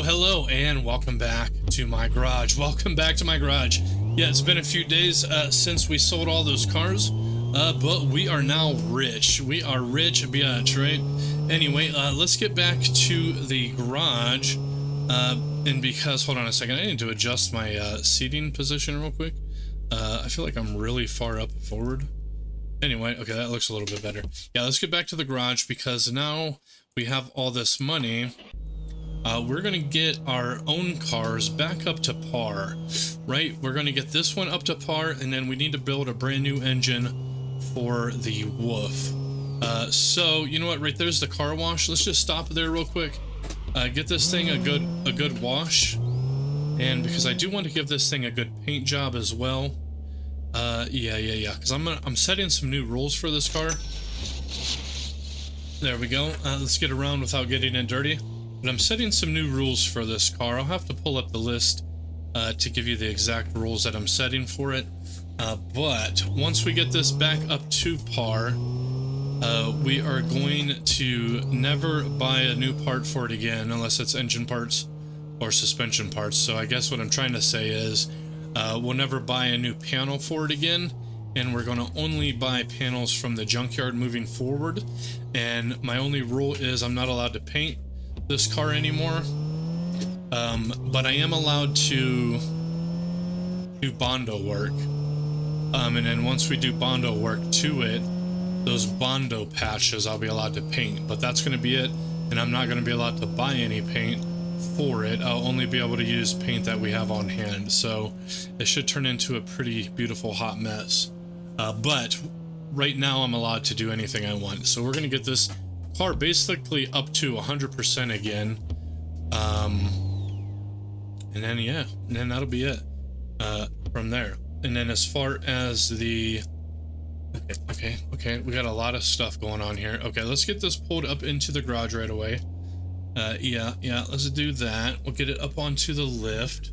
Hello, and welcome back to my garage. Welcome back to my garage. Yeah, it's been a few days since we sold all those cars, but we are now rich. We are rich, biatch, right? Anyway, let's get back to the garage. And because, hold on a second, I need to adjust my seating position real quick. I feel like I'm really far up forward. Anyway, okay, that looks a little bit better. Yeah, let's get back to the garage because now we have all this money. We're going to get our own cars back up to par, right? We're going to get this one up to par, and then we need to build a brand new engine for the Wolf. So, you know what? Right there's the car wash. Let's just stop there real quick. Get this thing a good wash. And because I do want to give this thing a good paint job as well. Yeah. Because I'm setting some new rules for this car. There we go. Let's get around without getting in dirty. But I'm setting some new rules for this car. I'll have to pull up the list to give you the exact rules that I'm setting for it. But once we get this back up to par, we are going to never buy a new part for it again unless it's engine parts or suspension parts. So I guess what I'm trying to say is we'll never buy a new panel for it again, and we're going to only buy panels from the junkyard moving forward. And my only rule is I'm not allowed to paint this car anymore, but I am allowed to do Bondo work, and then once we do Bondo work to it, those Bondo patches I'll be allowed to paint, but that's going to be it, and I'm not going to be allowed to buy any paint for it. I'll only be able to use paint that we have on hand, so it should turn into a pretty beautiful hot mess, but right now I'm allowed to do anything I want. So we're going to get this car basically up to 100% again, and then yeah, and then that'll be it from there. And then as far as the okay, we got a lot of stuff going on here. Okay, let's get this pulled up into the garage right away. Yeah, let's do that. We'll get it up onto the lift.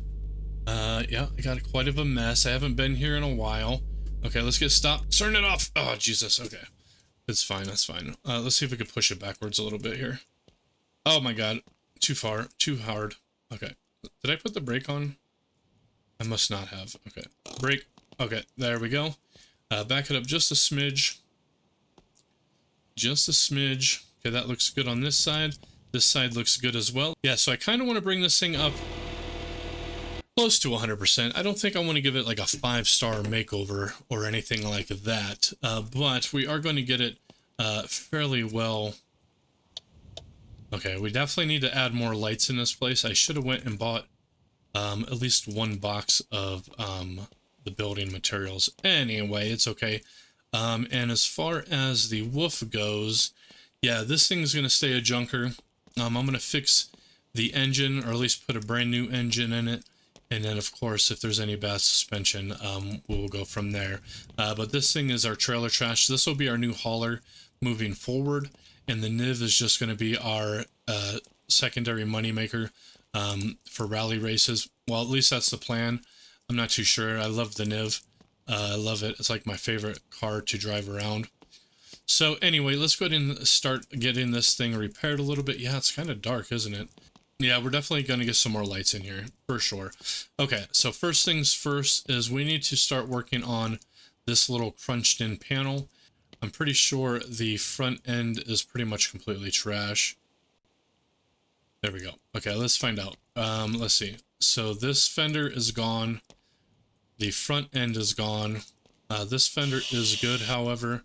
Yeah, I got quite of a mess. I haven't been here in a while. Okay, let's get stopped. Turn it off. Oh, Jesus. Okay. It's fine, that's fine. Let's see if we can push it backwards a little bit here. Oh my god, too far, too hard. Okay, did I put the brake on? I must not have. Okay, brake. Okay, there we go. Back it up just a smidge. Just a smidge. Okay, that looks good on this side. This side looks good as well. Yeah, so I kind of want to bring this thing up close to 100%. I don't think I want to give it like a 5-star makeover or anything like that, but we are going to get it fairly well. Okay, we definitely need to add more lights in this place. I should have went and bought at least one box of the building materials. Anyway, it's okay. And as far as the Wolf goes, yeah, this thing's going to stay a junker. I'm going to fix the engine, or at least put a brand new engine in it. And then, of course, if there's any bad suspension, we'll go from there. But this thing is our trailer trash. This will be our new hauler moving forward. And the Niv is just going to be our secondary moneymaker for rally races. Well, at least that's the plan. I'm not too sure. I love the Niv. I love it. It's like my favorite car to drive around. So anyway, let's go ahead and start getting this thing repaired a little bit. Yeah, it's kind of dark, isn't it? Yeah, we're definitely going to get some more lights in here, for sure. Okay, so first things first is we need to start working on this little crunched in panel. I'm pretty sure the front end is pretty much completely trash. There we go. Okay, let's find out. Let's see. So this fender is gone. The front end is gone. This fender is good, however.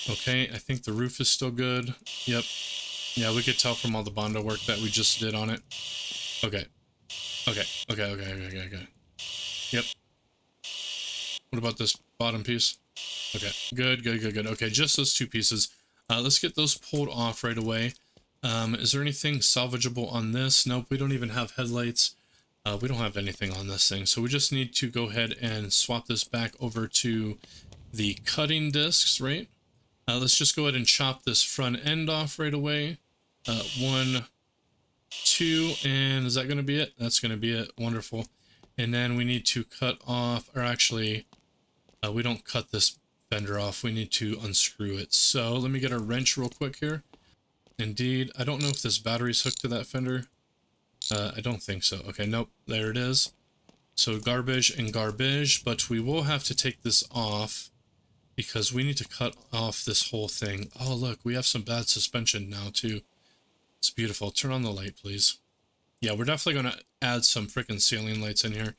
Okay, I think the roof is still good. Yep. Yeah, we could tell from all the Bondo work that we just did on it. Okay. Okay. Yep. What about this bottom piece? Okay, good. Okay, just those two pieces. Let's get those pulled off right away. Is there anything salvageable on this? Nope, we don't even have headlights. We don't have anything on this thing, so we just need to go ahead and swap this back over to the cutting discs, right? Let's just go ahead and chop this front end off right away. 1, 2, and is that going to be it? That's going to be it. Wonderful. And then we need to cut off, or actually, we don't cut this fender off. We need to unscrew it. So let me get a wrench real quick here. Indeed. I don't know if this battery's hooked to that fender. I don't think so. Okay, nope. There it is. So garbage and garbage, but we will have to take this off because we need to cut off this whole thing. Oh, look, we have some bad suspension now too. It's beautiful. Turn on the light, please. Yeah, we're definitely going to add some freaking ceiling lights in here.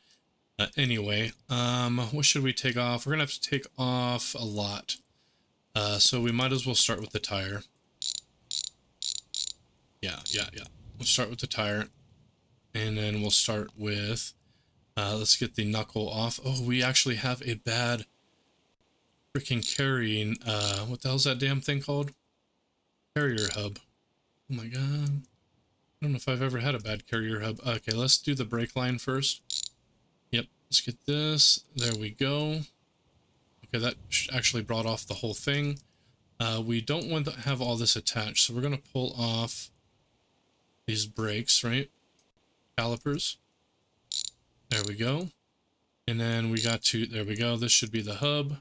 Anyway, what should we take off? We're going to have to take off a lot. So we might as well start with the tire. Yeah. We'll start with the tire. And then we'll start with, let's get the knuckle off. Oh, we actually have a bad freaking carrying, what the hell's that damn thing called? Carrier hub. Oh my god. I don't know if I've ever had a bad carrier hub. Okay, let's do the brake line first. Yep, let's get this. There we go. Okay, that actually brought off the whole thing. We don't want to have all this attached, so we're going to pull off these brakes, right? Calipers. There we go. And then we got to, there we go. This should be the hub.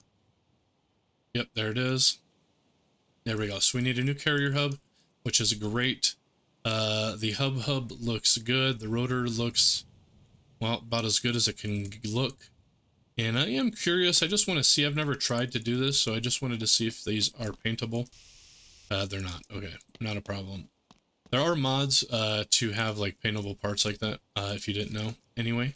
Yep, there it is. There we go. So we need a new carrier hub, which is great. The hub looks good. The rotor looks, well, about as good as it can look. And I am curious. I just want to see. I've never tried to do this, so I just wanted to see if these are paintable. They're not. Okay, not a problem. There are mods to have like paintable parts like that, if you didn't know. Anyway.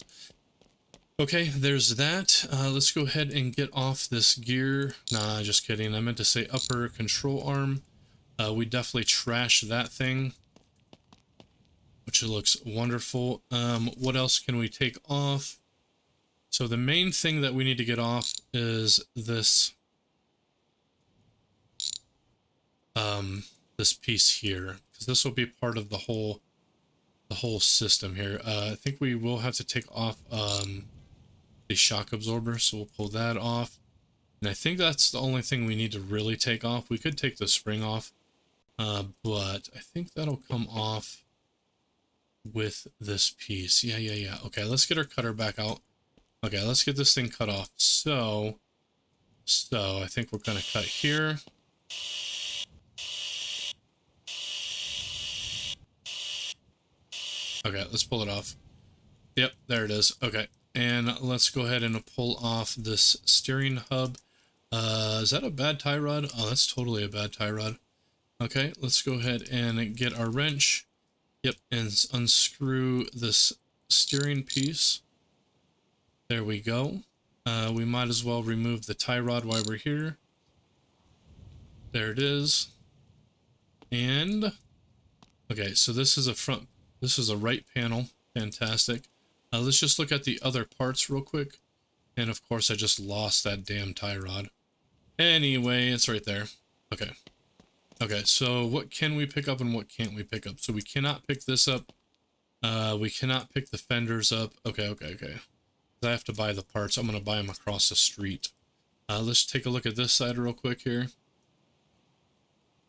Okay, there's that. Let's go ahead and get off this gear. Nah, just kidding. I meant to say upper control arm. We definitely trashed that thing, which looks wonderful. What else can we take off? So the main thing that we need to get off is this this piece here, because this will be part of the whole system here. I think we will have to take off the shock absorber, so we'll pull that off. And I think that's the only thing we need to really take off. We could take the spring off, but I think that'll come off with this piece. Yeah. Okay, let's get our cutter back out. Okay, let's get this thing cut off. So I think we're gonna cut here. Okay, let's pull it off. Yep, there it is. Okay, and let's go ahead and pull off this steering hub. Is that a bad tie rod? Oh, that's totally a bad tie rod. Okay, let's go ahead and get our wrench. Yep, and unscrew this steering piece. There we go. We might as well remove the tie rod while we're here. There it is. And okay, so this is a front, this is a right panel. Fantastic. Let's just look at the other parts real quick. And of course I just lost that damn tie rod. Anyway, it's right there. Okay. Okay, so what can we pick up and what can't we pick up? So we cannot pick this up. We cannot pick the fenders up. Okay. I have to buy the parts. I'm going to buy them across the street. Let's take a look at this side real quick here.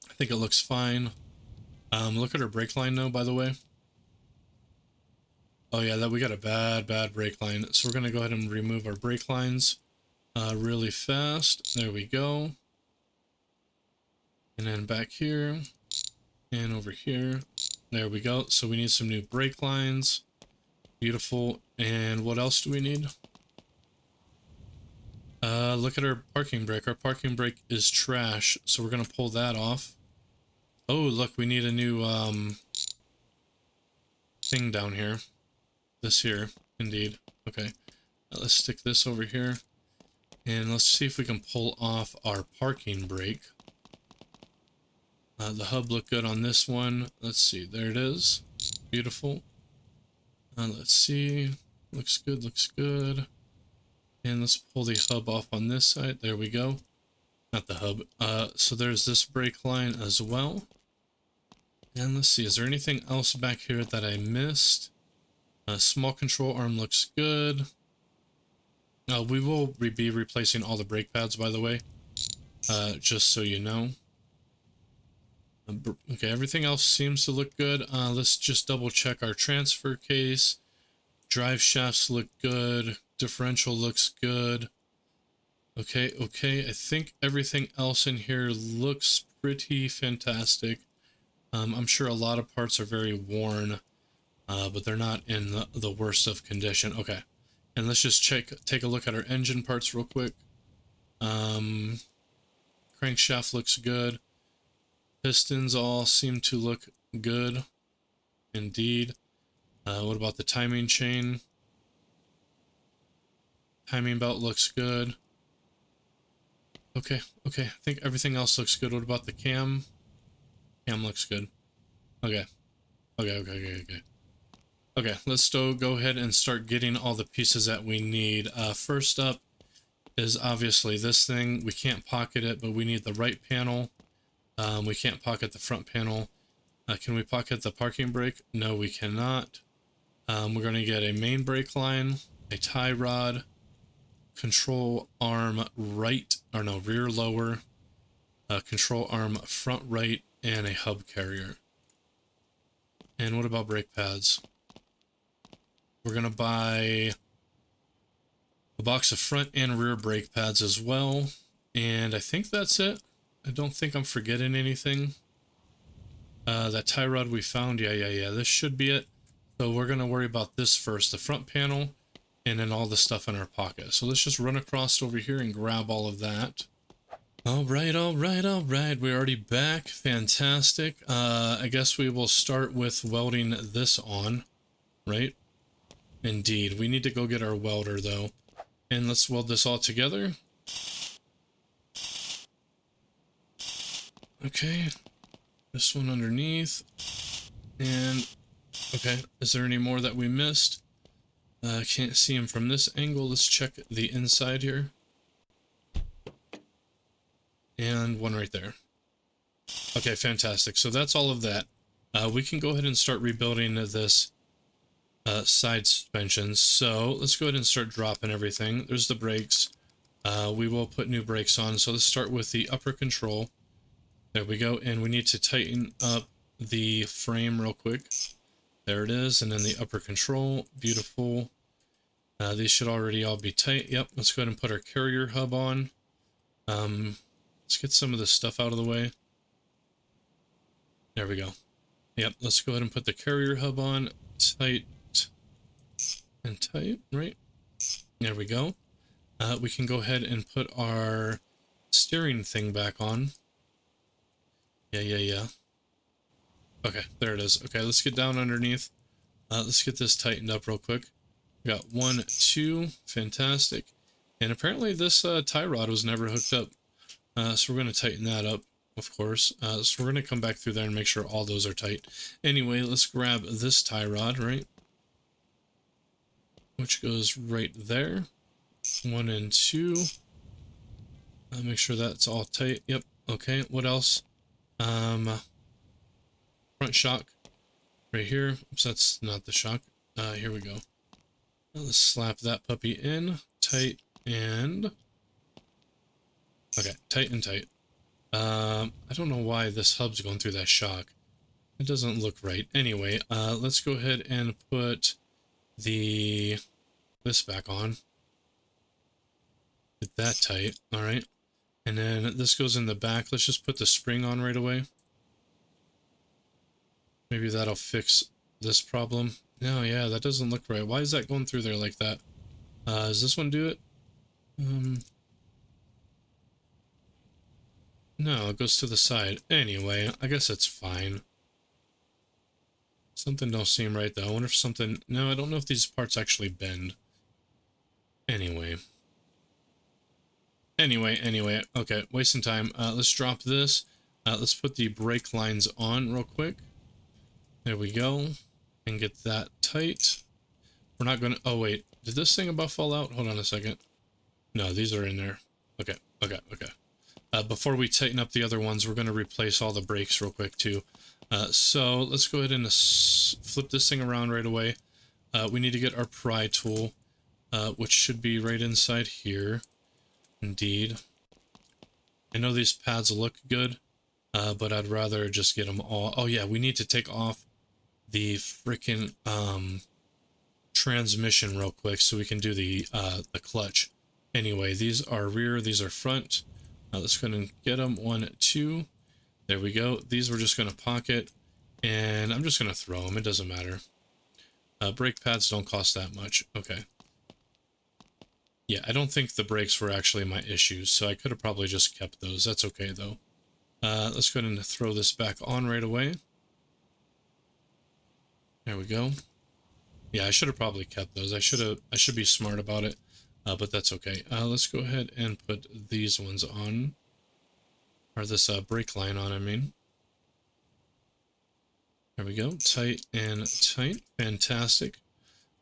I think it looks fine. Look at our brake line now, by the way. Oh yeah, we got a bad brake line. So we're going to go ahead and remove our brake lines really fast. There we go. And then back here and over here. There we go. So we need some new brake lines. Beautiful. And what else do we need? Look at our parking brake. Our parking brake is trash, so we're going to pull that off. Oh, look, we need a new thing down here. This here, indeed. Okay. Let's stick this over here. And let's see if we can pull off our parking brake. The hub looked good on this one. Let's see. There it is. Beautiful. Let's see. Looks good. And let's pull the hub off on this side. There we go. Not the hub. So there's this brake line as well. And let's see. Is there anything else back here that I missed? Small control arm looks good. We will be replacing all the brake pads, by the way. Just so you know. Okay, everything else seems to look good. Let's just double check our transfer case. Drive shafts look good. Differential looks good. Okay. I think everything else in here looks pretty fantastic. I'm sure a lot of parts are very worn, but they're not in the worst of condition. Okay, and let's just take a look at our engine parts real quick. Crankshaft looks good. Pistons all seem to look good, indeed. What about the timing chain? Timing belt looks good. Okay, I think everything else looks good. What about the cam? Cam looks good. Okay, let's go ahead and start getting all the pieces that we need. First up is obviously this thing. We can't pocket it, but we need the right panel. We can't pocket the front panel. Can we pocket the parking brake? No, we cannot. We're going to get a main brake line, a tie rod, control arm rear lower, control arm front right, and a hub carrier. And what about brake pads? We're going to buy a box of front and rear brake pads as well. And I think that's it. I don't think I'm forgetting anything. That tie rod we found, yeah, this should be it. So we're going to worry about this first, the front panel, and then all the stuff in our pocket. So let's just run across over here and grab all of that. All right. We're already back. Fantastic. I guess we will start with welding this on, right? Indeed. We need to go get our welder, though. And let's weld this all together. Okay. This one underneath. And, okay. Is there any more that we missed? Can't see them from this angle. Let's check the inside here. And one right there. Okay, fantastic. So that's all of that. We can go ahead and start rebuilding this side suspension. So let's go ahead and start dropping everything. There's the brakes. We will put new brakes on. So let's start with the upper control. There we go. And we need to tighten up the frame real quick. There it is. And then the upper control. Beautiful. These should already all be tight. Yep. Let's go ahead and put our carrier hub on. Let's get some of this stuff out of the way. There we go. Yep. Let's go ahead and put the carrier hub on. Tight and tight, right? There we go. We can go ahead and put our steering thing back on. Yeah. Okay, there it is. Okay, let's get down underneath. Let's get this tightened up real quick. We got 1, 2, fantastic. And apparently this tie rod was never hooked up. So we're going to tighten that up, of course. So we're going to come back through there and make sure all those are tight. Anyway, let's grab this tie rod, right? Which goes right there. 1 and 2. Make sure that's all tight. Yep. Okay. What else? Front shock right here. Oops, that's not the shock. Here we go. Now let's slap that puppy in. Tight and... Okay, tight and tight. I don't know why this hub's going through that shock. It doesn't look right. Anyway, let's go ahead and put this back on. Get that tight. All right. And then this goes in the back. Let's just put the spring on right away. Maybe that'll fix this problem. No, yeah, that doesn't look right. Why is that going through there like that? Does this one do it? No, it goes to the side. Anyway, I guess it's fine. Something don't seem right, though. I wonder if something... No, I don't know if these parts actually bend. Anyway. Okay, wasting time. Let's drop this. Let's put the brake lines on real quick. There we go. And get that tight. We're not going to... Oh, wait. Did this thing above fall out? Hold on a second. No, these are in there. Okay. Before we tighten up the other ones, we're going to replace all the brakes real quick, too. So let's go ahead and flip this thing around right away. We need to get our pry tool, which should be right inside here. Indeed. I know these pads look good, but I'd rather just get them all. Oh, yeah, we need to take off the freaking transmission real quick so we can do the clutch. Anyway, these are rear, these are front. Let's go ahead and get them. 1, 2. There we go. These we're just going to pocket. And I'm just going to throw them. It doesn't matter. Brake pads don't cost that much. Okay. Yeah, I don't think the brakes were actually my issue, so I could have probably just kept those. That's okay, though. Let's go ahead and throw this back on right away. There we go. Yeah, I should have probably kept those. I should be smart about it, but that's okay. Let's go ahead and put these ones on, or this brake line on, I mean. There we go. Tight and tight. Fantastic.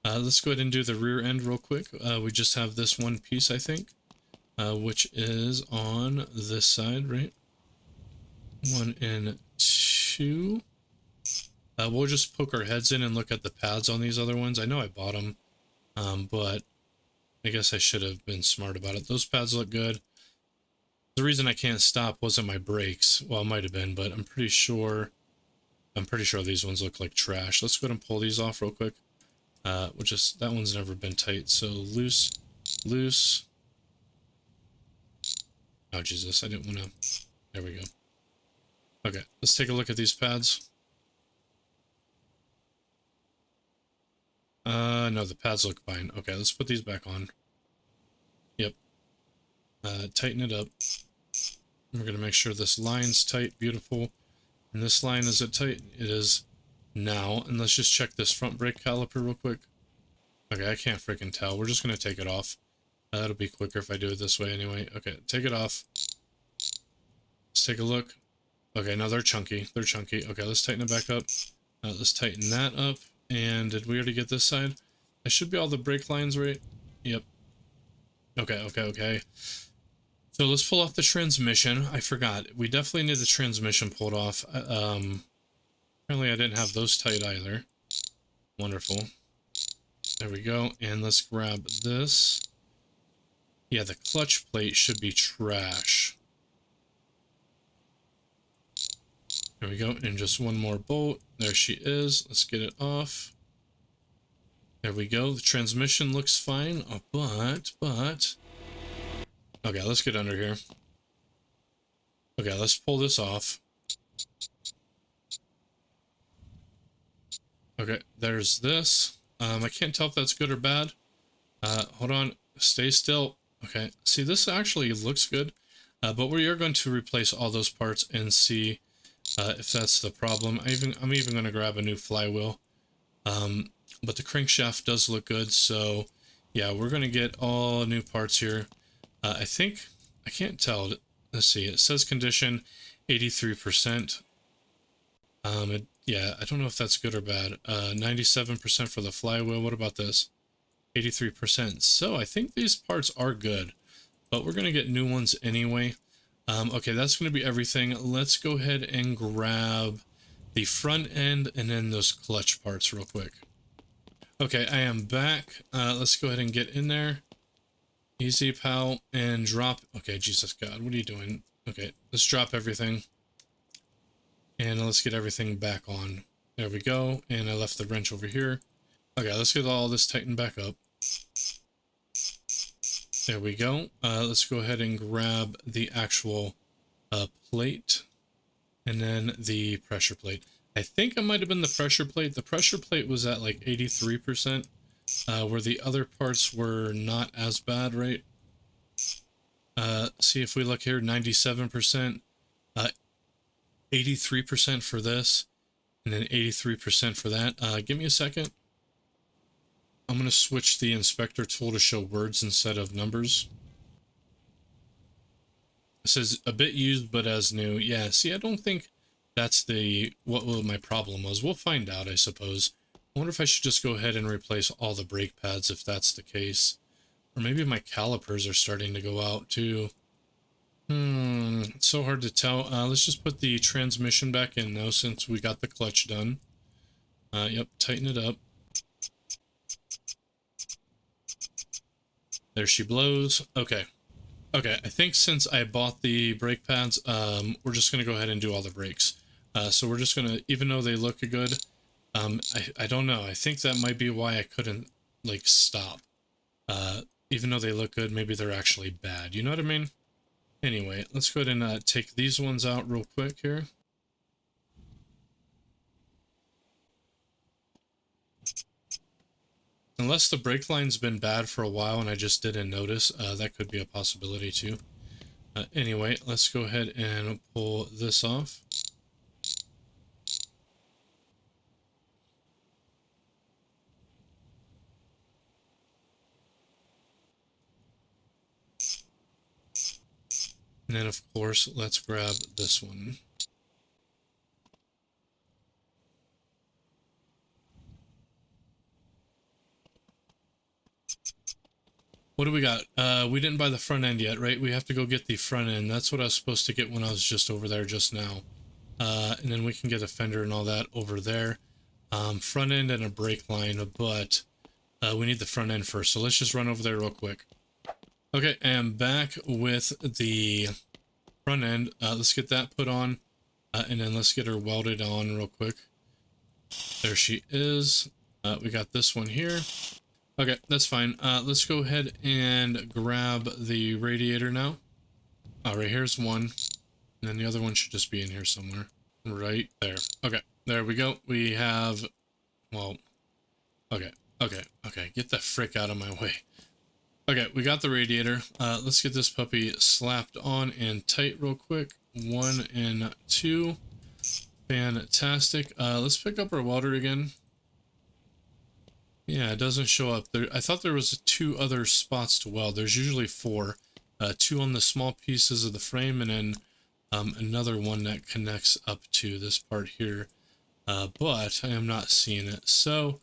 Let's go ahead and do the rear end real quick. We just have this one piece, I think, which is on this side, right? 1 and 2. We'll just poke our heads in and look at the pads on these other ones. I know I bought them, but I guess I should have been smart about it. Those pads look good. The reason I can't stop wasn't my brakes. Well, it might have been, but I'm pretty sure these ones look like trash. Let's go ahead and pull these off real quick. That one's never been tight. So loose, loose. Oh, Jesus, I didn't want to. There we go. Okay, let's take a look at these pads. No, the pads look fine. Okay, let's put these back on. Yep. Tighten it up. We're going to make sure this line's tight. Beautiful. And this line, is it tight? It is now. And let's just check this front brake caliper real quick. Okay, I can't freaking tell. We're just going to take it off. That'll be quicker if I do it this way anyway. Okay, take it off. Let's take a look. Okay, now they're chunky. They're chunky. Okay, let's tighten it back up. Let's tighten that up. And did we already get this side? It should be all the brake lines, right? Yep. Okay. So let's pull off the transmission. I forgot. We definitely need the transmission pulled off. Apparently I didn't have those tight either. Wonderful. There we go. And let's grab this. Yeah, the clutch plate should be trash. There we go. And just one more bolt. There she is. Let's get it off. There we go. The transmission looks fine. Oh, but... Okay, let's get under here. Okay, let's pull this off. Okay, there's this. I can't tell if that's good or bad. Hold on. Stay still. Okay, see, this actually looks good. But we are going to replace all those parts and see if that's the problem. I'm even going to grab a new flywheel. But the crankshaft does look good, so yeah, we're going to get all new parts here. I think, I can't tell. Let's see, it says condition 83%. Yeah, I don't know if that's good or bad. 97% for the flywheel. What about this? 83%. So I think these parts are good, but we're going to get new ones anyway. Okay, that's going to be everything. Let's go ahead and grab the front end and then those clutch parts real quick. Okay, I am back. Let's go ahead and get in there. Easy, pal, and drop. Okay, Jesus God, what are you doing? Okay, let's drop everything. And let's get everything back on. There we go. And I left the wrench over here. Okay, let's get all this tightened back up. There we go. Let's go ahead and grab the actual plate. And then the pressure plate. I think it might have been the pressure plate. The pressure plate was at like 83%. Where the other parts were not as bad, right? See if we look here, 97%, 83% for this, and then 83% for that. Give me a second. I'm going to switch the inspector tool to show words instead of numbers. It says a bit used, but as new. Yeah, see, I don't think that's what my problem was. We'll find out, I suppose. I wonder if I should just go ahead and replace all the brake pads if that's the case. Or maybe my calipers are starting to go out too. It's so hard to tell. Let's just put the transmission back in now since we got the clutch done. Yep, tighten it up. There she blows. Okay. Okay, I think since I bought the brake pads, we're just going to go ahead and do all the brakes. So we're just going to, even though they look good, I don't know. I think that might be why I couldn't, like, stop. Even though they look good, maybe they're actually bad. You know what I mean? Anyway, let's go ahead and take these ones out real quick here. Unless the brake line's been bad for a while and I just didn't notice, that could be a possibility too. Anyway, let's go ahead and pull this off. And then of course, let's grab this one. What do we got? We didn't buy the front end yet, right? We have to go get the front end. That's what I was supposed to get when I was just over there just now. And then we can get a fender and all that over there. Front end and a brake line, but we need the front end first. So let's just run over there real quick. Okay, I'm back with the front end. Let's get that put on, and then let's get her welded on real quick. There she is. We got this one here. Okay, that's fine. Let's go ahead and grab the radiator now. Right here's one. And then the other one should just be in here somewhere. Right there. Okay, there we go. We have... Well... Okay. Get the frick out of my way. Okay, we got the radiator. Let's get this puppy slapped on and tight real quick. 1 and 2. Fantastic. Let's pick up our welder again. Yeah, it doesn't show up there. I thought there was 2 other spots to weld. There's usually 4. 2 on the small pieces of the frame, and then another one that connects up to this part here. But I am not seeing it, so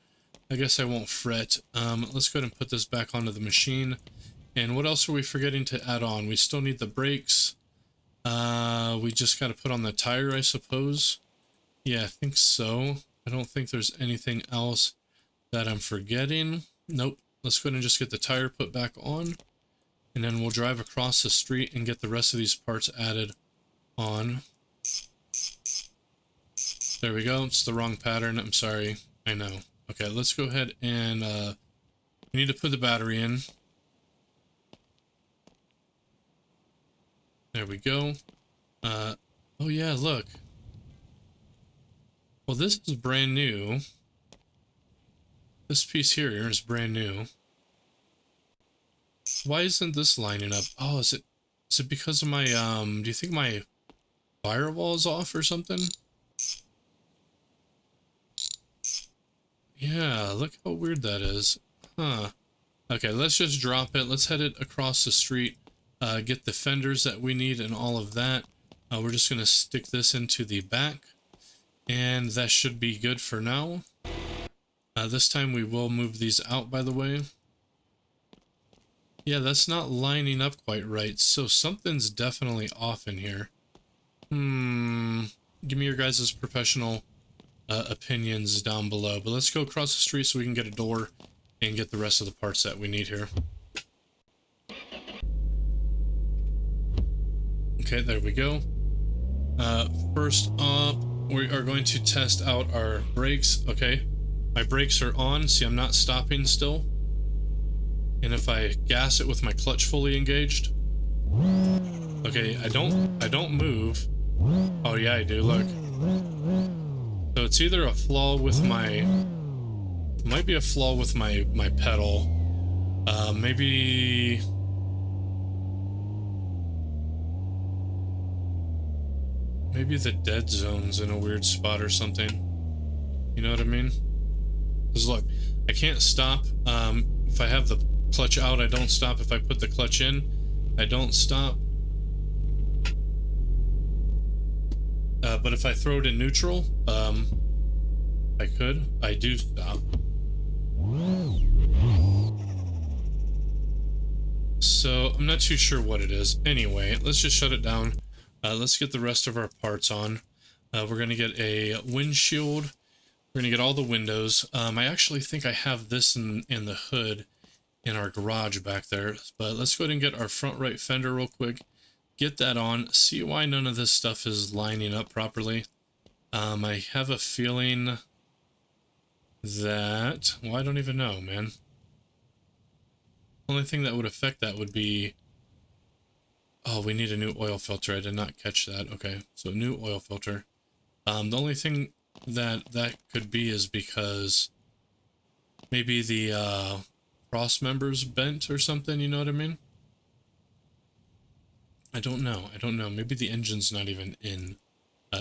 I guess I won't fret. Let's go ahead and put this back onto the machine. And what else are we forgetting to add on? We still need the brakes. We just got to put on the tire, I suppose. Yeah, I think so. I don't think there's anything else that I'm forgetting. Nope. Let's go ahead and just get the tire put back on, and then we'll drive across the street and get the rest of these parts added on. There we go. It's the wrong pattern. I'm sorry. I know. Okay, let's go ahead and we need to put the battery in. There we go. Oh yeah, look. Well, this is brand new. This piece here is brand new. Why isn't this lining up? Oh, is it because of my, do you think my firewall is off or something? Yeah, look how weird that is. Huh. Okay, let's just drop it. Let's head it across the street. Get the fenders that we need and all of that. We're just going to stick this into the back. And that should be good for now. This time we will move these out, by the way. Yeah, that's not lining up quite right. So something's definitely off in here. Give me your guys' professional opinions down below. But let's go across the street so we can get a door and get the rest of the parts that we need here. Okay, there we go. First up, we are going to test out our brakes. Okay, my brakes are on. See, I'm not stopping still. And if I gas it with my clutch fully engaged, okay, I don't move. Oh yeah, I do. Look. So it's either a flaw with my, might be a flaw with my pedal. Maybe the dead zone's in a weird spot or something. You know what I mean? Because look, I can't stop. If I have the clutch out, I don't stop. If I put the clutch in, I don't stop. But if I throw it in neutral, I do stop. So I'm not too sure what it is. Anyway, let's just shut it down. Let's get the rest of our parts on. We're going to get a windshield. We're going to get all the windows. I actually think I have this in the hood in our garage back there. But let's go ahead and get our front right fender real quick. Get that on. See why none of this stuff is lining up properly. I have a feeling that... Well, I don't even know, man. Only thing that would affect that would be... Oh, we need a new oil filter. I did not catch that. Okay, so new oil filter. The only thing that could be is because Maybe the cross members bent or something, you know what I mean? I don't know. I don't know. Maybe the engine's not even in.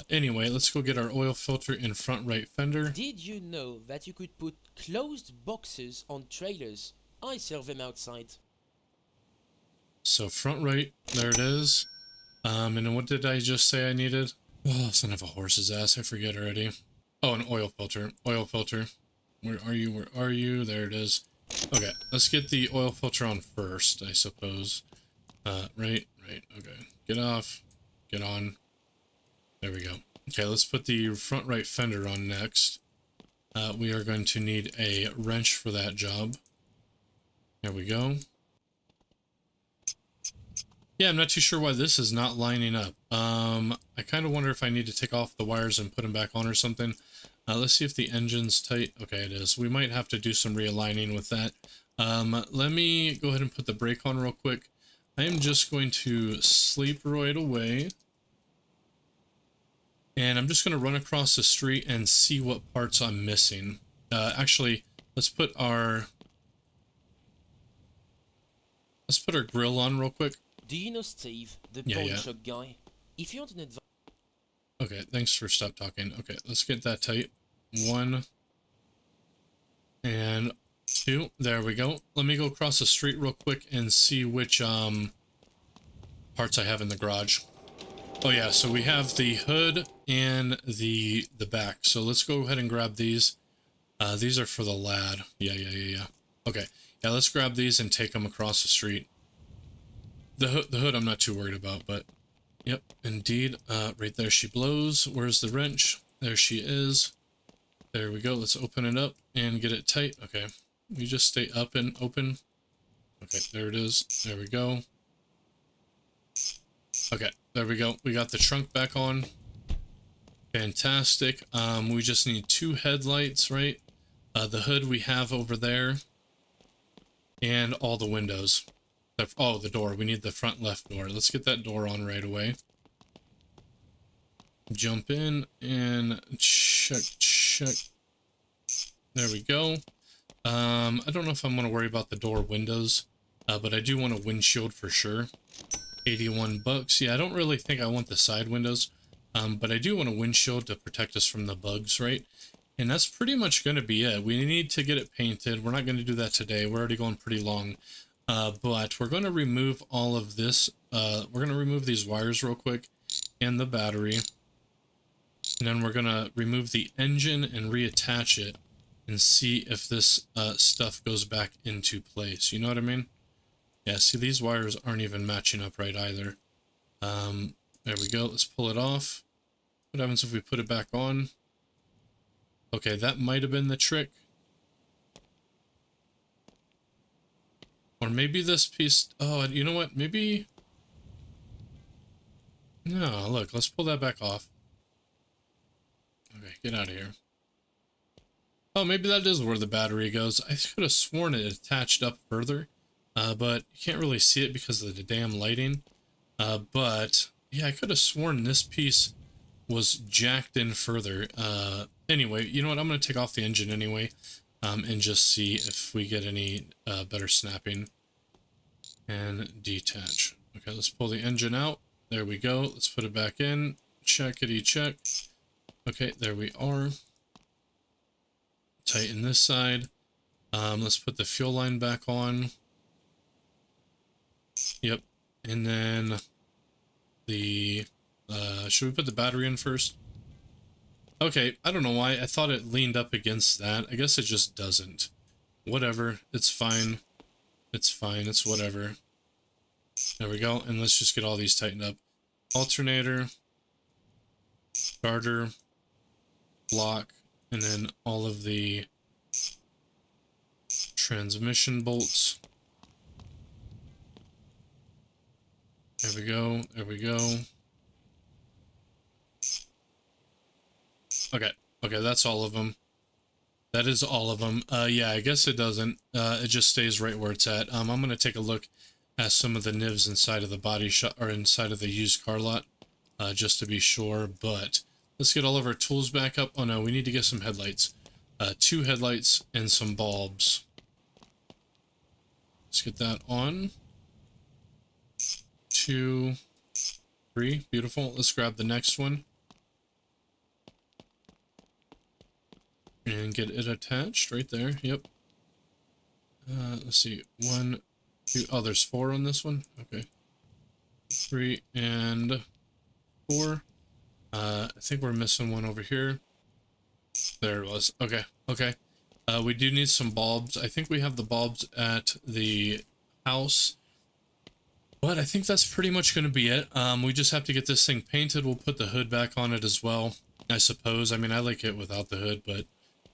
Anyway, let's go get our oil filter in front right fender. Did you know that you could put closed boxes on trailers? I sell them outside. So front right, there it is. And then what did I just say I needed? Oh, son of a horse's ass, I forget already. Oh, an oil filter. Oil filter. Where are you? Where are you? There it is. Okay, let's get the oil filter on first, I suppose. Right, okay. Get off, get on. There we go. Okay, let's put the front right fender on next. We are going to need a wrench for that job. There we go. Yeah, I'm not too sure why this is not lining up. I kind of wonder if I need to take off the wires and put them back on or something. Let's see if the engine's tight. Okay, it is. We might have to do some realigning with that. Let me go ahead and put the brake on real quick. I am just going to sleep right away. And I'm just going to run across the street and see what parts I'm missing. Actually, let's put our grill on real quick. Do you know Steve, the pawn shop guy? If you want an advice... Okay, thanks for stop talking. Okay, let's get that tight. 1 and 2. There we go. Let me go across the street real quick and see which parts I have in the garage. Oh yeah, so we have the hood and the back. So let's go ahead and grab these. These are for the lad. Yeah. Okay, yeah, let's grab these and take them across the street. The hood I'm not too worried about, but yep, indeed. Right there she blows. Where's the wrench? There she is. There we go. Let's open it up and get it tight. Okay, we just stay up and open. Okay, there it is. There we go. Okay, there we go. We got the trunk back on. Fantastic. We just need 2 headlights, right? The hood we have over there. And all the windows. Oh, the door. We need the front left door. Let's get that door on right away. Jump in and check. There we go. I don't know if I'm going to worry about the door windows, but I do want a windshield for sure. 81 bucks. Yeah, I don't really think I want the side windows, but I do want a windshield to protect us from the bugs, right? And that's pretty much going to be it. We need to get it painted. We're not going to do that today. We're already going pretty long. But we're going to remove all of this. We're going to remove these wires real quick and the battery. And then we're going to remove the engine and reattach it and see if this stuff goes back into place. You know what I mean? Yeah, see, these wires aren't even matching up right either. There we go. Let's pull it off. What happens if we put it back on? Okay, that might have been the trick. Or maybe this piece... Oh, you know what? Maybe... No, look, let's pull that back off. Okay, get out of here. Oh, maybe that is where the battery goes. I could have sworn it attached up further, but you can't really see it because of the damn lighting. But, yeah, I could have sworn this piece was jacked in further. Anyway, you know what? I'm going to take off the engine anyway. And just see if we get any better snapping. And detach. Okay, let's pull the engine out. There we go. Let's put it back in. Checkity check. Okay, there we are. Tighten this side. Let's put the fuel line back on. Yep. And then the... should we put the battery in first? Okay, I don't know why. I thought it leaned up against that. I guess it just doesn't. Whatever. It's fine. It's fine. It's whatever. There we go. And let's just get all these tightened up. Alternator. Starter. Block. And then all of the transmission bolts. There we go. There we go. Okay, that's all of them. That is all of them. Yeah, I guess it doesn't. It just stays right where it's at. I'm going to take a look at some of the nibs inside of the body shop, or inside of the used car lot, just to be sure. But let's get all of our tools back up. Oh no, we need to get some headlights. 2 headlights, and some bulbs. Let's get that on. 2, 3, beautiful. Let's grab the next one and get it attached right there. Yep. Let's see, 1, 2. Oh, there's 4 on this one. Okay, 3 and 4. I think we're missing one over here. There it was. Okay, okay. We do need some bulbs. I think we have the bulbs at the house, but I think that's pretty much going to be it. We just have to get this thing painted. We'll put the hood back on it as well, I suppose. I mean, I like it without the hood, but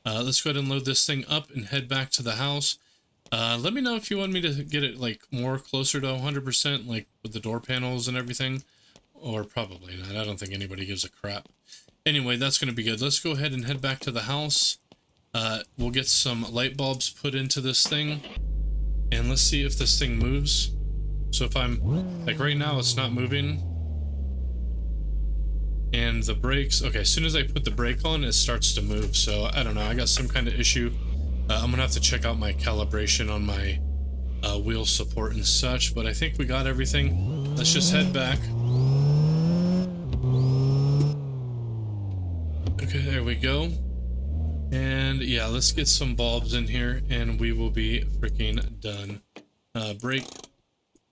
let's go ahead and load this thing up and head back to the house. Let me know if you want me to get it like more closer to 100%, like with the door panels and everything, or probably not. I don't think anybody gives a crap. Anyway, that's going to be good. Let's go ahead and head back to the house. We'll get some light bulbs put into this thing, and let's see if this thing moves. So if I'm, like right now, it's not moving. And the brakes, okay, as soon as I put the brake on, it starts to move. So I don't know, I got some kind of issue. I'm gonna have to check out my calibration on my wheel support and such, but I think we got everything. Let's just head back. Okay, there we go. And yeah, let's get some bulbs in here and we will be freaking done. Brake.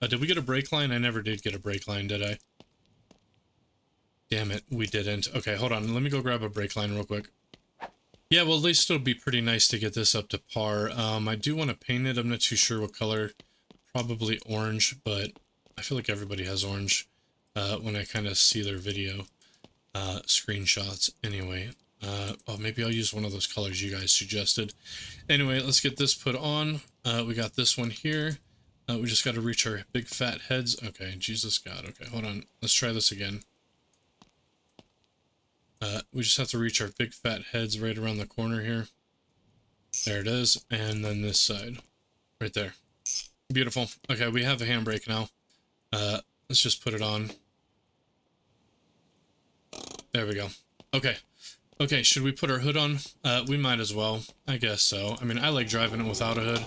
Did we get a brake line? I never did get a brake line, did I? Damn it, we didn't. Okay, hold on. Let me go grab a brake line real quick. Yeah, well, at least it'll be pretty nice to get this up to par. I do want to paint it. I'm not too sure what color. Probably orange, but I feel like everybody has orange when I kind of see their video screenshots. Anyway, oh, maybe I'll use one of those colors you guys suggested. Anyway, let's get this put on. We got this one here. We just got to reach our big fat heads. Okay, Jesus God. Okay, hold on. Let's try this again. We just have to reach our big fat heads right around the corner here. There it is. And then this side. Right there. Beautiful. Okay, we have a handbrake now. Let's just put it on. There we go. Okay. Okay, should we put our hood on? We might as well. I guess so. I mean, I like driving it without a hood.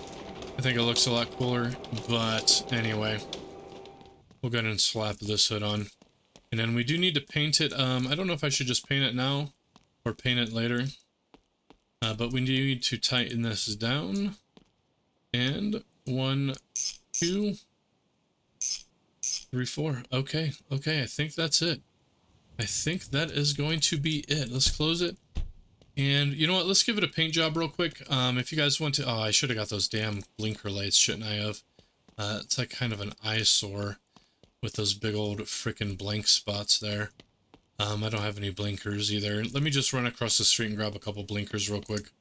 I think it looks a lot cooler. But anyway, we'll go ahead and slap this hood on. And then we do need to paint it. I don't know if I should just paint it now or paint it later. But we need to tighten this down. And 1, 2, 3, 4. Okay, okay, I think that's it. I think that is going to be it. Let's close it. And you know what? Let's give it a paint job real quick. If you guys want to... Oh, I should have got those damn blinker lights, shouldn't I have? It's like kind of an eyesore with those big old freaking blank spots there. I don't have any blinkers either. Let me just run across the street and grab a couple blinkers real quick.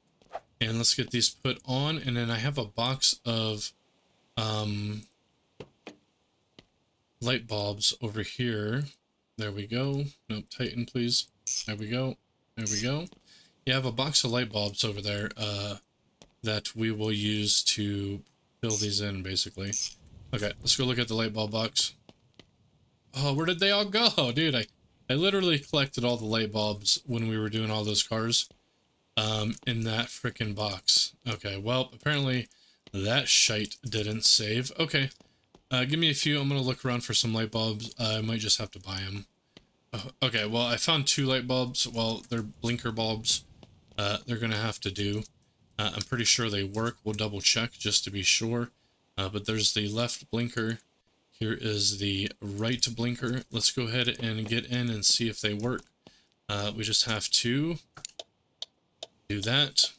And let's get these put on. And then I have a box of light bulbs over here. There we go. Nope, tighten please. There we go. There we go. Yeah, I have a box of light bulbs over there that we will use to fill these in, basically. Okay, let's go look at the light bulb box. Oh, where did they all go? Dude, I literally collected all the light bulbs when we were doing all those cars in that freaking box. Okay, well, apparently that shite didn't save. Okay, give me a few. I'm going to look around for some light bulbs. I might just have to buy them. Okay, well, I found 2 light bulbs. Well, they're blinker bulbs. They're going to have to do. I'm pretty sure they work. We'll double check just to be sure. But there's the left blinker. Here is the right blinker. Let's go ahead and get in and see if they work. We just have to do that.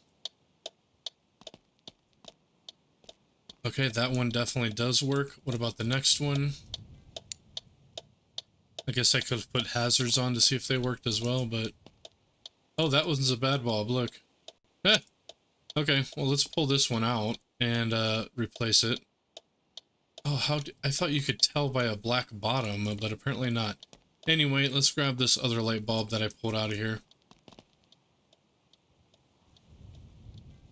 Okay, that one definitely does work. What about the next one? I guess I could have put hazards on to see if they worked as well, but... Oh, that one's a bad bulb, look. Eh. Okay, well, let's pull this one out and replace it. Oh, I thought you could tell by a black bottom, but apparently not. Anyway, let's grab this other light bulb that I pulled out of here.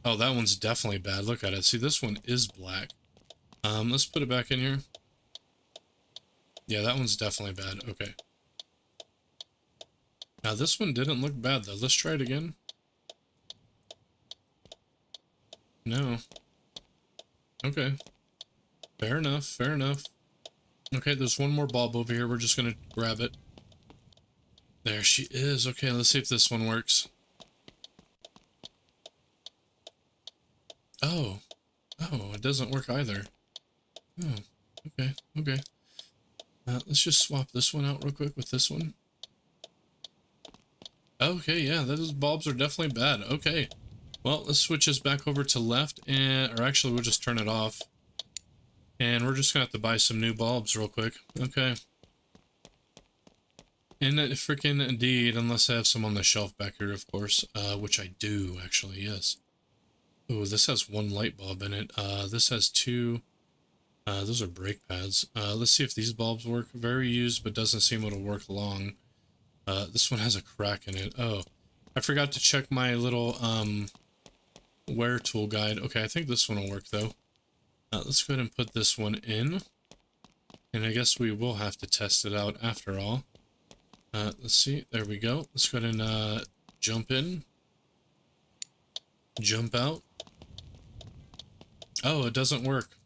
Oh, that one's definitely bad. Look at it. See, this one is black. Let's put it back in here. Yeah, that one's definitely bad. Okay. Now, this one didn't look bad, though. Let's try it again. No. Okay. Fair enough. Fair enough. Okay, there's one more bulb over here. We're just gonna grab it. There she is. Okay, let's see if this one works. Oh. Oh, it doesn't work either. Oh. Okay. Okay. Let's just swap this one out real quick with this one. Okay, yeah, those bulbs are definitely bad. Okay. Well, let's switch this back over to left, and or actually we'll just turn it off. And we're just gonna have to buy some new bulbs real quick. Okay. And freaking indeed, unless I have some on the shelf back here, of course, which I do actually, yes. Oh, this has one light bulb in it. This has two. Those are brake pads. Let's see if these bulbs work. Very used, but doesn't seem to work long. This one has a crack in it. Oh, I forgot to check my little wear tool guide. Okay, I think this one will work though. Let's go ahead and put this one in. And I guess we will have to test it out after all. Let's see. There we go. Let's go ahead and jump in. Jump out. Oh, it doesn't work.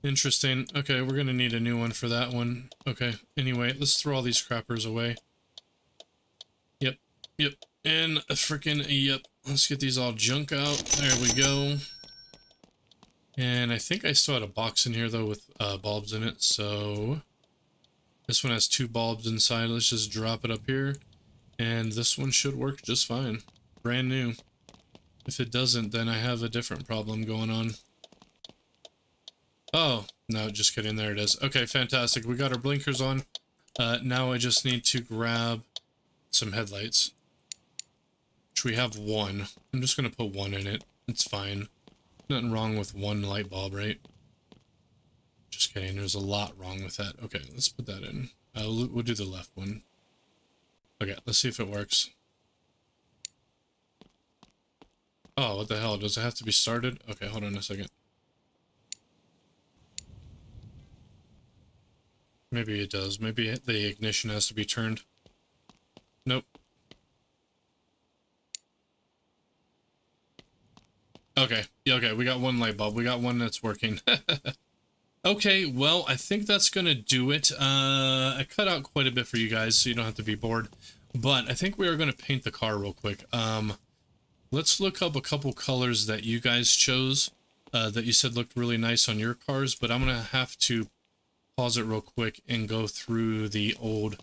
Interesting. Okay, we're gonna need a new one for that one. Okay, anyway, let's throw all these crappers away. Yep, yep, and freaking yep. Let's get these all junk out. There we go. And I think I still had a box in here though with bulbs in it, so this one has two bulbs inside. Let's just drop it up here, and this one should work just fine. Brand new. If it doesn't, then I have a different problem going on. Oh, no, just kidding. There it is. Okay, fantastic. We got our blinkers on. Now I just need to grab some headlights, which we have one. I'm just going to put one in it. It's fine. Nothing wrong with one light bulb, right? Just kidding. There's a lot wrong with that. Okay, let's put that in. We'll do the left one. Okay, let's see if it works. Oh, what the hell? Does it have to be started? Okay, hold on a second. Maybe it does. Maybe the ignition has to be turned. Nope. Okay. Yeah, okay, we got one light bulb. We got one that's working. Okay, well, I think that's gonna do it. I cut out quite a bit for you guys, so you don't have to be bored. But I think we are gonna paint the car real quick. Let's look up a couple colors that you guys chose, that you said looked really nice on your cars, but I'm gonna have to pause it real quick and go through the old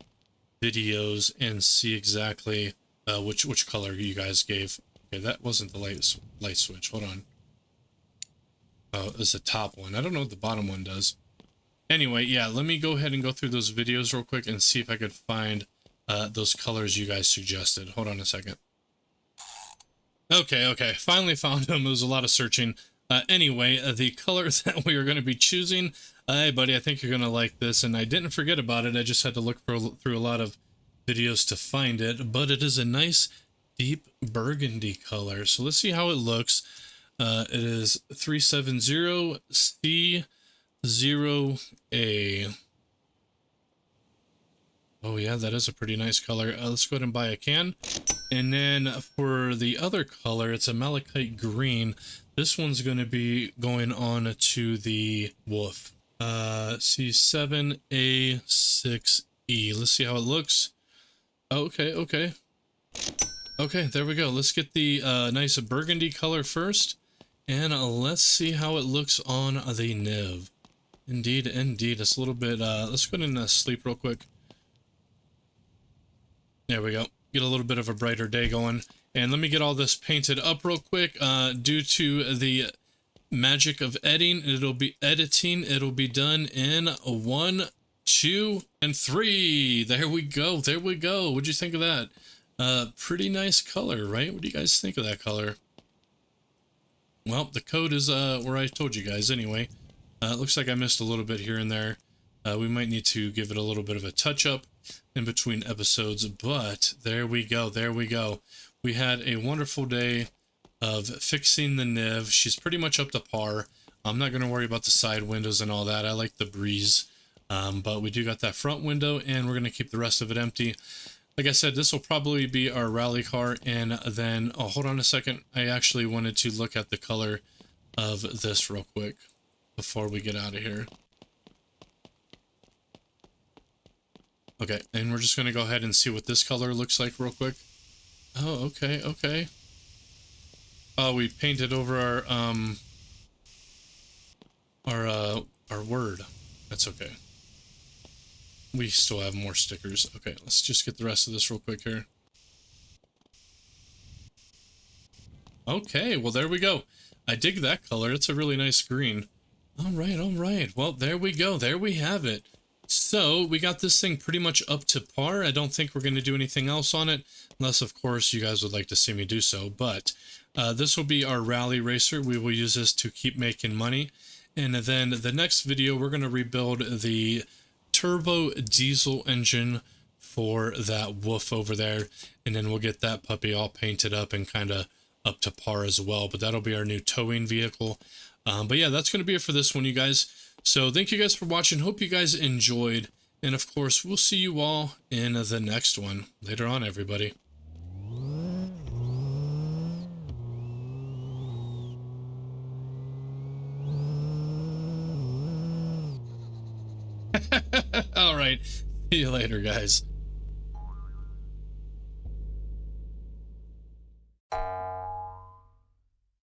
videos and see exactly which color you guys gave. Okay, that wasn't the light switch. Hold on. Oh, it's the top one. I don't know what the bottom one does. Anyway, yeah, let me go ahead and go through those videos real quick and see if I could find those colors you guys suggested. Hold on a second. Okay, finally found them. It was a lot of searching. Anyway, the colors that we are going to be choosing. Hey, buddy, I think you're going to like this. And I didn't forget about it. I just had to look through a lot of videos to find it. But it is a nice, deep burgundy color. So let's see how it looks. It is 370C0A. Oh, yeah, that is a pretty nice color. Let's go ahead and buy a can. And then for the other color, it's a malachite green. This one's going to be going on to the Wolf. C7A6E. Let's see how it looks. Okay. Okay, there we go. Let's get the nice burgundy color first. And let's see how it looks on the Niv. Indeed. It's a little bit... let's go ahead and sleep real quick. There we go. Get a little bit of a brighter day going. And let me get all this painted up real quick. Due to the magic of editing, it'll be done in 1, 2, and 3. There we go. What'd you think of that? Pretty nice color, right? What do you guys think of that color? Well, the code is where I told you guys anyway. It looks like I missed a little bit here and there. We might need to give it a little bit of a touch-up in between episodes, but there we go. We had a wonderful day of fixing the Niv. She's pretty much up to par. I'm not going to worry about the side windows and all that. I like the breeze, but we do got that front window, and we're going to keep the rest of it empty. Like I said, this will probably be our rally car. And then, oh, hold on a second. I actually wanted to look at the color of this real quick before we get out of here. Okay, and we're just going to go ahead and see what this color looks like real quick. Oh, okay, okay. Oh, we painted over our word. That's okay. We still have more stickers. Okay, let's just get the rest of this real quick here. Okay, well, there we go. I dig that color. It's a really nice green. All right, all right. Well, there we go. There we have it. So we got this thing pretty much up to par. I don't think we're going to do anything else on it, unless, of course, you guys would like to see me do so. But this will be our rally racer. We will use this to keep making money. And then the next video, we're going to rebuild the turbo diesel engine for that wolf over there. And then we'll get that puppy all painted up and kind of up to par as well. But that'll be our new towing vehicle. But yeah, that's going to be it for this one, you guys. So thank you guys for watching. Hope you guys enjoyed. And of course, we'll see you all in the next one. Later on, everybody. All right. See you later, guys.